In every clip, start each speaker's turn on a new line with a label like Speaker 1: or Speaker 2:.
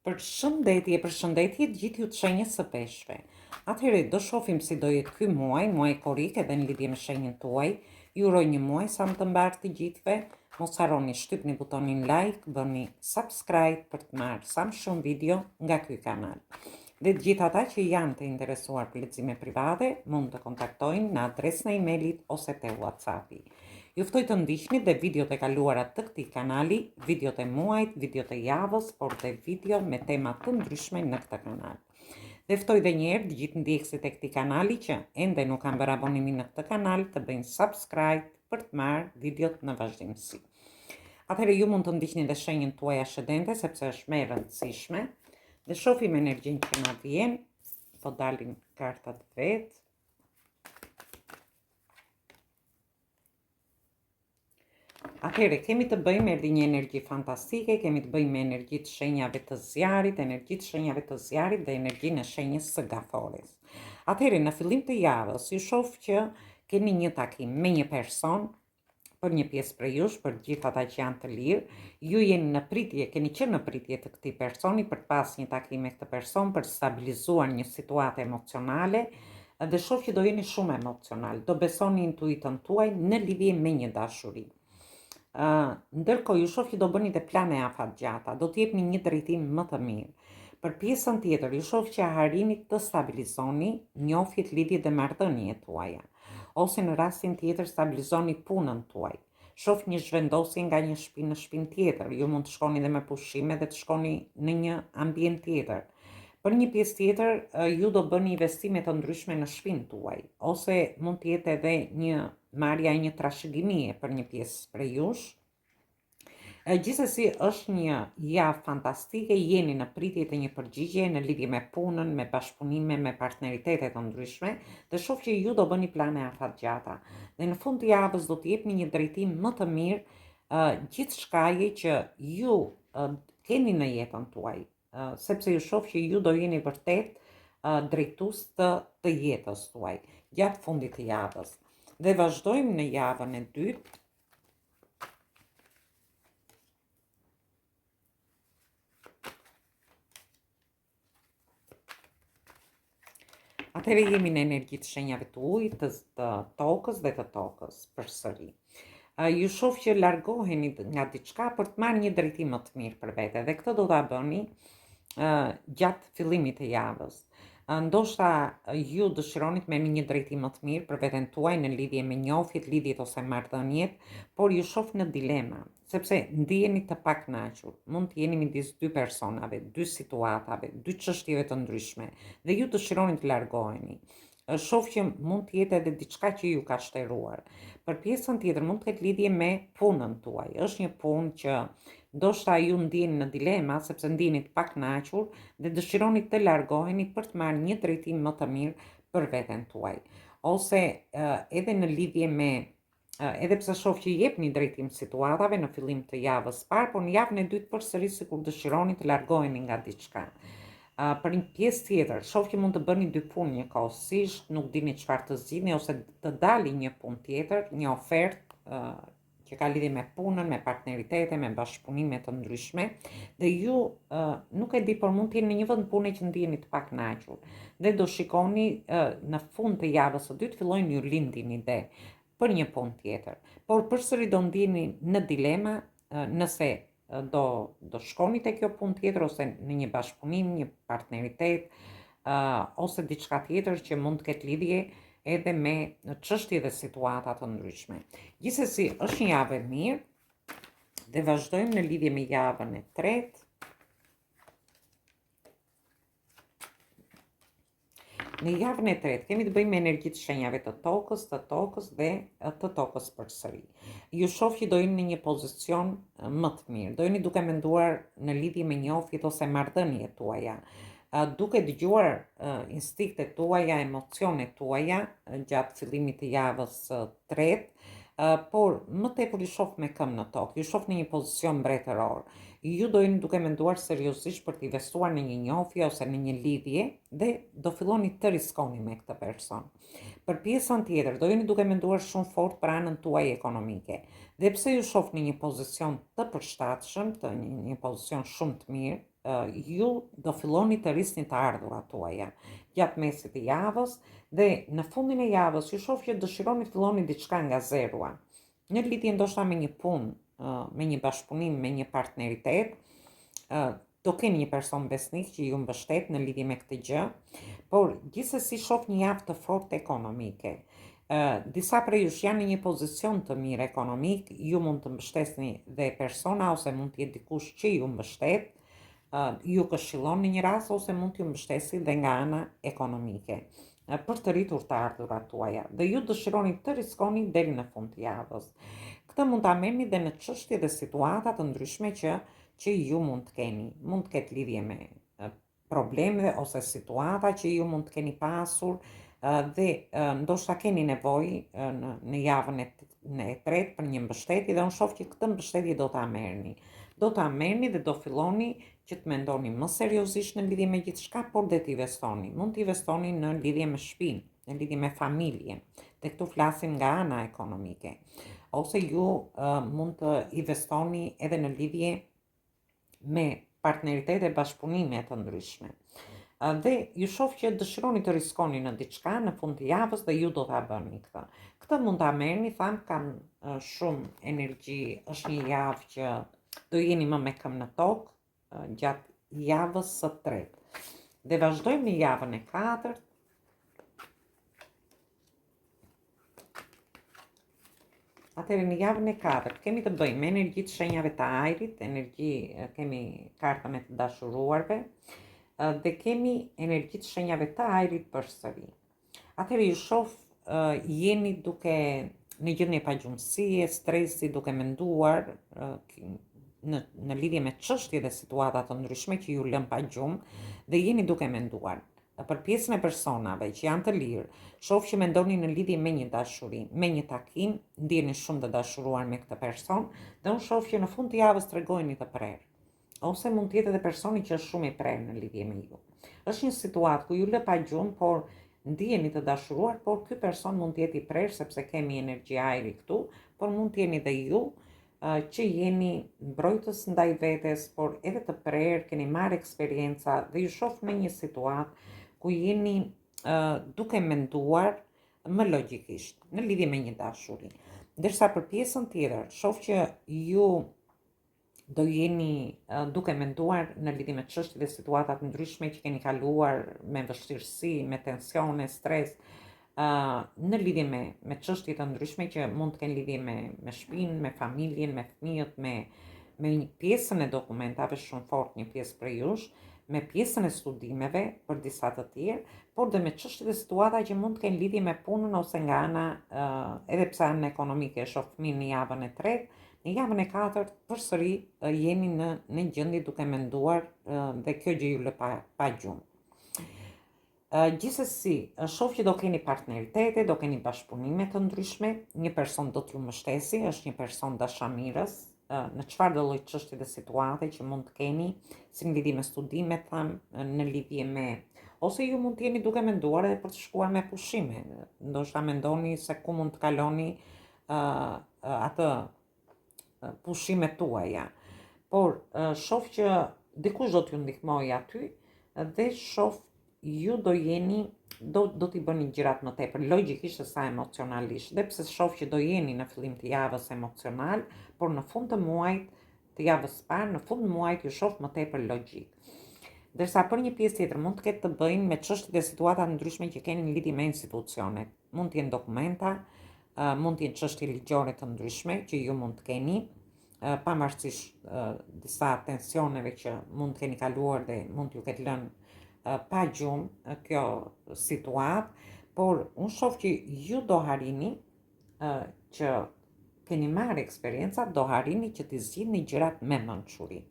Speaker 1: Përshëndetje të gjithë ju të shenjës së peshqve. Atëherë do shohim si do jetë ky muaj korik edhe në lidhje me shenjën tuaj. Ju uroj një muaj sa më të mbarë të gjithëve. Mos harroni shtypni butonin like, bëni subscribe për të marrë sa më shumë video nga ky kanal. Dhe të gjithë ata që janë të interesuar për lexime private, mund të kontaktojnë në adresën e emailit ose te WhatsAppi. Ju ftoj të ndiqni dhe videot e kaluara të këtij kanali, videot e muajit, videot e javës, por dhe video me tema të ndryshme në këtë kanal. Dhe ftoj dhe njerë të gjithë ndjekësit e këtij kanali që ende nuk kanë bërë abonimin në këtë kanal të bëjnë subscribe për të marrë videot në vazhdimsi. Atëherë ju mund të ndiqni dhe shenjën tuaj ascendente sepse është më e rëndësishme. Dhe shohim energjinë që na vjen, po dalin kartat vetë. Atëherë, kemi të bëjmë me një energji fantastike, kemi të bëjmë me energji të shenjave të zjarit, dhe energjinë e shenjës së gafores. Atëherë, në fillim të javës, ju shoh që keni një takim me një person, për një pjesë prej jush, për gjithë ata që janë të lirë, ju jeni në pritje, keni qenë në pritje të këtij personi për të pas një takim me këtë person, për të stabilizuar një situatë emocionale, dhe shoh që do jeni shumë emocional, do besoni intuitën tuaj në lidhje me një dashuri. Ndërkohë ju shoh që do bëni të plane afatgjata, do të jepni një drejtim më të mirë. Për pjesën tjetër, ju shoh që harrini të stabilizoni njofjet, lidhjet dhe marrëdhëniet tuaja, ose në rastin tjetër stabilizoni punën tuaj. Shoh një zhvendosje nga një shtëpi në shtëpinë tjetër, ju mund të shkoni dhe me pushime dhe të shkoni në një ambient tjetër. Për një pjesë tjetër, ju do bëni investime të ndryshme në shtëpinë tuaj, ose mund të jetë edhe një marrja e një trashëgimie për një pjesë prej jush. Gjithsesi është një javë fantastike, jeni në pritje të një përgjigje në lidhje me punën, me bashkëpunime, me partneritete të ndryshme, dhe shoh që ju do bëni plane afatgjata. Dhe në fund të javës do të jepni një drejtim më të mirë gjithçkaje që ju keni në jetën tuaj, sepse ju shoh që ju do jeni vërtet drejtues të jetës tuaj gjatë fundit të javës. Dhe vazhdojmë në javën e dytë. Atëherë jemi në energji të shenjave të ujit, të tokës dhe të tokës përsëri. Ju shoh që largoheni nga diçka për të marrë një drejtim më të mirë për vete, dhe këtë do ta bëni gjatë fillimit të javës. Ndoshta ju dëshironit me një drejtim më të mirë për veten tuaj në lidhje me njofjet, lidhjet ose marrëdhëniet, por ju shoh në dilema, sepse ndiheni të pakënaqur. Mund të jeni midis dy personave, dy situatave, dy çështjeve të ndryshme, dhe ju dëshironi të largoheni. Shoh që mund të jetë edhe diçka që ju ka shtruar. Për pjesën tjetër mund të ketë lidhje me punën tuaj. Është një punë që ndoshta ju ndiheni në dilema sepse ndiheni të pakënaqur dhe dëshironi të largoheni për të marrë një drejtim më të mirë për veten tuaj. Ose edhe në lidhje me edhe pse shoh që jepni drejtim situatave në fillim të javës parë, por në javën e dytë përsëri sikur dëshironi të largoheni nga diçka. Për një pjesë tjetër, shoh që mund të bëni dy punë njëkohësisht, nuk dini çfarë të zgjidhni, ose të dali një punë tjetër, një ofertë që ka lidhje me punën, me partneritete, me bashkëpunime të ndryshme, dhe ju nuk e di, por mund të jeni në një vend pune që ndiheni të pakënaqur, dhe do shikoni në fund të javës së dytë fillojnë ju lindin ide për një punë tjetër, por përsëri do ndiheni në dilema nëse do shkoni te kjo punë tjetër, ose në një bashkëpunim, një partneritet, ose diçka tjetër që mund të ketë lidhje edhe me çështje dhe situata të ndryshme. Gjithsesi, është një javë e mirë, dhe vazhdojmë në lidhje me javën e tretë. Në javën e tretë kemi të bëjmë me energji të shenjave të tokës dhe të tokës përsëri. Ju shoh që do jeni në një pozicion më të mirë, do jeni duke menduar në lidhje me njofjet ose marrëdhëniet tuaja, duke dëgjuar instiktet tuaja, emocionet tuaja gjatë fillimit të javës së tretë, por më tepër ju shoh me këmbë në tokë, ju shoh në një pozicion mbretëror. Ju do jeni duke menduar seriozisht për të investuar në një njofje ose në një lidhje, dhe do filloni të riskoni me këtë person. Për pjesën tjetër, do jeni duke menduar shumë fort për anën tuaj ekonomike. Dhe pse ju shoh në një pozicion të përshtatshëm, një pozicion shumë të mirë, ju do filloni të rrisni të ardhurat tuaja gjatë mesit të javës dhe në fundin e javës ju shoh që dëshironi të filloni diçka nga zerua. Në lidhje ndoshta me një punë, me një bashkëpunim, me një partneritet, do keni një person besnik që ju mbështet në lidhje me këtë gjë, por gjithsesi shoh një javë të fortë ekonomike. Disa prej jush janë në një pozicion të mirë ekonomik, ju mund të mbështesni dhe persona ose mund të jetë dikush që ju mbështet, ju këshillon në një rast ose mund t'ju mbështesi dhe nga ana ekonomike për të rritur të ardhurat tuaja dhe ju dëshironi të riskoni deri në fund të javës. Këtë mund ta merrni dhe në çështje dhe situata të ndryshme që ju mund të keni. Mund të ketë lidhje me probleme ose situata që ju mund të keni pasur dhe ndoshta keni nevojë në javën e tretë për një mbështetje dhe unë shoh që këtë mbështetje do ta merrni. Do ta merrni dhe do filloni që të mendoni më seriozisht në lidhje me gjithçka, por dhe të investoni. Mund të investoni në lidhje me shtëpinë, në lidhje me familjen. Dhe këtu flasim nga ana ekonomike. Ose ju mund të investoni edhe në lidhje me partneritete bashkëpunime të ndryshme. Dhe ju shoh që dëshironi të riskoni në diçka në fund të javës dhe ju do ta bëni këtë. Këtë mund ta merrni, kam shumë energji, është një javë që do jeni më me këmbë në tokë gjatë javës së tretë. Dhe vazhdojmë në javën e katërt. Atëherë në javën e katërt kemi të bëjmë me energjitë shenjave të ajrit, kemi kartën e të dashuruarve dhe kemi energjitë shenjave të ajrit përsëri. Atëherë ju shoh jeni duke në gjendje pagjumësie, stresi, duke menduar në lidhje me çështje dhe situata të ndryshme që ju lën pa gjumë dhe jeni duke menduar. Për pjesën e personave që janë të lirë, shoh që mendoni në lidhje me një dashuri, me një takim, ndjeni shumë të dashuruar me këtë person dhe unë shoh që në fund të javës tregojeni të prerë. Ose mund të jetë edhe personi që është shumë i prerë në lidhje me ju. Është një situatë ku ju lë pa gjumë, por ndjeni të dashuruar, por ky person mund të jetë i prerë sepse kemi energji ajri këtu, por mund të jeni dhe ju që jeni mbrojtës ndaj vetes, por edhe të prerë, keni marrë eksperjenca dhe ju shoh në një situatë ku jeni duke menduar më logjikisht në lidhje me një dashuri. Ndërsa për pjesën tjetër, shoh që ju do jeni duke menduar në lidhje me çështje dhe situata të ndryshme që keni kaluar me vështirësi, me tensione, stres, në lidhje me çështje të ndryshme që mund të kenë lidhje me shtëpinë, me familjen, me fëmijët, me një pjesën e dokumentave shumë fort, një pjesë prej jush, me pjesën e studimeve për disa të tjerë, por dhe me çështje dhe situata që mund të kenë lidhje me punën ose nga ana edhe pse ana ekonomike e shoh fëmin në javën e tretë, në javën e katërt përsëri jeni në gjendje duke menduar dhe kjo gjë ju lë pa gjumë. Gjithsesi, shoh që do keni partneritete, do keni bashkëpunime të ndryshme, një person do t'ju mbështesi, është një person dashamirës, në çfarëdo lloj çështje dhe situate që mund të keni, si në lidhje me studimet, në lidhje me ose ju mund të jeni duke menduar edhe për të shkuar me pushime, ndoshta mendoni se ku mund të kaloni atë pushimet tuaja. Por shoh që dikush do t'ju ndihmojë aty dhe shoh ju do t'i bëni gjërat më tepër logjikisht se sa emocionalisht. Dhe pse shoh që do jeni në fillim të javës emocional, por në fund të muajit, të javës së parë, në fund të muajit ju shoh më tepër logjik. Ndërsa për një pjesë tjetër mund të ketë të bëjnë me çështje dhe situata të ndryshme që keni në lidhje me institucionet. Mund të jenë dokumenta, mund të jenë çështje ligjore të ndryshme që ju mund të keni, pavarësisht disa tensioneve që mund të keni kaluar dhe mund t'ju ketë lënë pa gjumë kjo situatë, por unë shoh që ju do harini që keni marrë eksperjenca, do harini që t'i zgjidhni gjërat me mençuri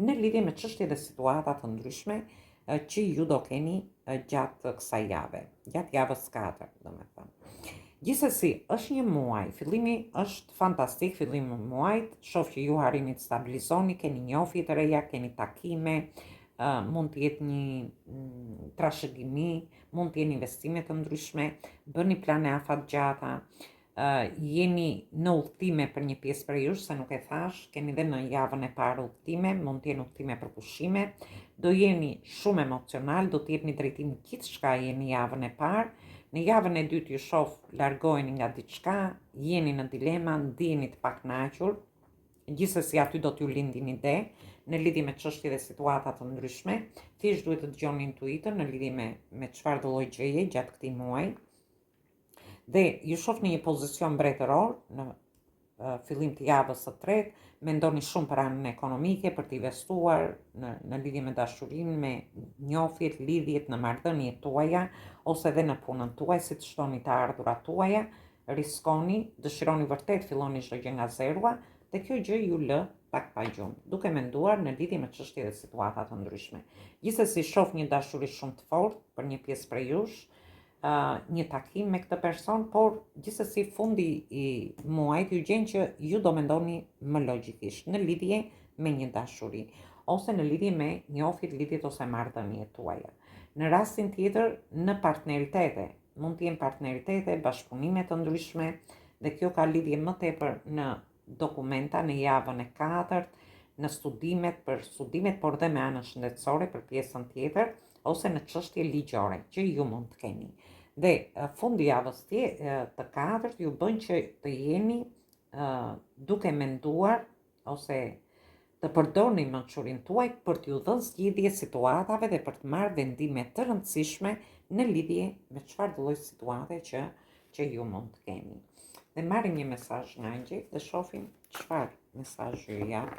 Speaker 1: në lidhje me çështje dhe situata të ndryshme që ju do keni gjatë kësaj jave, gjatë javës 4, domethënë. Gjithsesi, është një muaj, fillimi është fantastik, fillimi i muajit, shoh që ju harini të stabilizoni, keni njohje të reja, keni takime, mund të jetë një trashëgimi, mund të jenë investime të ndryshme, bëni plane afatgjata, jeni në udhëtime për një pjesë për jush, se nuk e thash, keni dhe në javën e parë udhëtime, mund t'jenë udhëtime për pushime, do jeni shumë emocional, do t'jep një drejtim gjithçka jeni javën e parë, në javën e dytë ju shoh largoheni nga diçka, jeni në dilema, ndiheni të pakënaqur, gjithsesi aty do t'ju lindin ide në lidhje me çështje dhe situata të ndryshme, thjesht duhet të dëgjoni intuitën në lidhje me çfarë do lloj gjëje gjatë këtij muaji. Dhe ju shoh në një pozicion mbretëror në fillim të javës së tretë, mendoni shumë për anën ekonomike, për të investuar në lidhje me dashurinë, me njohjet, lidhjet në marrëdhëniet tuaja ose edhe në punën tuaj, si të shtoni të ardhurat tuaja, riskoni, dëshironi vërtet filloni çdo gjë nga zerua, dhe kjo gjë ju lë pak pa gjumë, duke menduar në lidhje me çështje dhe situata të ndryshme. Gjithsesi shoh një dashuri shumë të fortë për një pjesë prej jush, një takim me këtë person, por gjithsesi fundi i muajit ju gjen që ju do mendoni më logjikisht në lidhje me një dashuri ose në lidhje me njohjet, lidhjet ose marrëdhëniet tuaja. Në rastin tjetër, në partneritete, mund të jenë partneritete, bashkëpunime të ndryshme, dhe kjo ka lidhje më tepër në dokumenta në javën e katërt, në studimet, por dhe me anën shëndetësore për pjesën tjetër, ose në çështje ligjore që ju mund të keni. Dhe fundi javës të katërt ju bën që të jeni duke menduar ose të përdorni mençurinë tuaj për t'ju dhënë zgjidhje situatave dhe për të marrë vendime të rëndësishme në lidhje me çfarë lloj situate që ju mund të keni. Dhe marrim një mesazh nga angjëjt dhe shohim çfarë mesazh ju jap.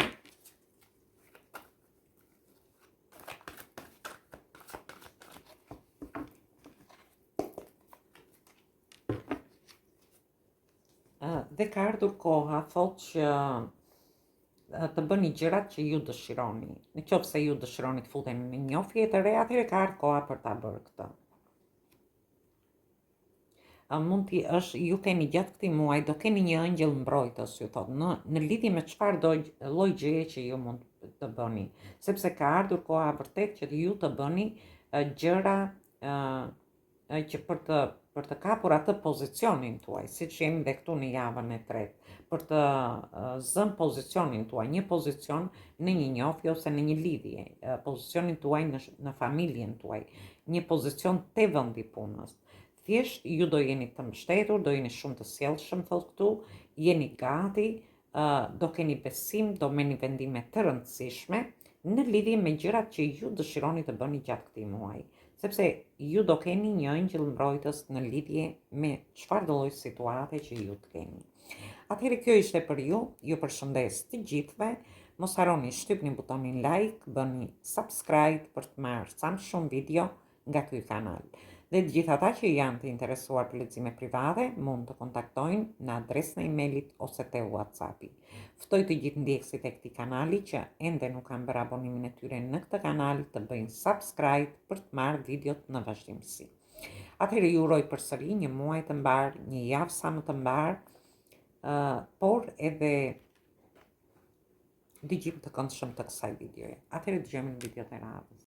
Speaker 1: Dhe ka ardhur koha, thotë që të bëni gjërat që ju dëshironi. Në qoftë se ju dëshironi të futeni në njohje të re, atëherë ka ardhur koha për ta bërë këtë. Mund t'i është, ju keni gjatë këtij muaji, do keni një ëngjëll mbrojtës, ju thotë, në lidhje me çfarë do lloj gjëje që ju mund të bëni, sepse ka ardhur koha vërtet që ju të bëni gjëra që për të kapur atë pozicionin tuaj, siç jemi dhe këtu në javën e tretë, për të zënë pozicionin tuaj, një pozicion në një njohje ose në një lidhje, pozicionin tuaj në familjen tuaj, një pozicion te vendi punës. Thjesht ju do jeni të mbështetur, do jeni shumë të sjellshëm, thotë këtu, jeni gati, do keni besim, do merrni vendime të rëndësishme në lidhje me gjërat që ju dëshironi të bëni gjatë këtij muaji, sepse ju do keni një ëngjëll mbrojtës në lidhje me çfarë do lloj situate që ju të keni. Atëherë kjo ishte për ju përshëndes të gjithëve, mos harroni shtypni butonin like, bëni subscribe për të marrë sa më shumë video nga ky kanal. Dhe të gjithë ata që janë të interesuar për lexime private, mund të kontaktojnë në adresën e emailit ose te WhatsAppi. Ftoj të gjithë ndjekësit e këtij kanali që ende nuk kanë bërë abonimin e tyre në këtë kanal të bëjnë subscribe për të marrë videot në vazhdimsi. Atëherë ju uroj përsëri një muaj të mbar, një javë sa më të mbar, por edhe dëgjim të këndshëm të kësaj videoje. Atëherë dëgjojmë në videot e radhës.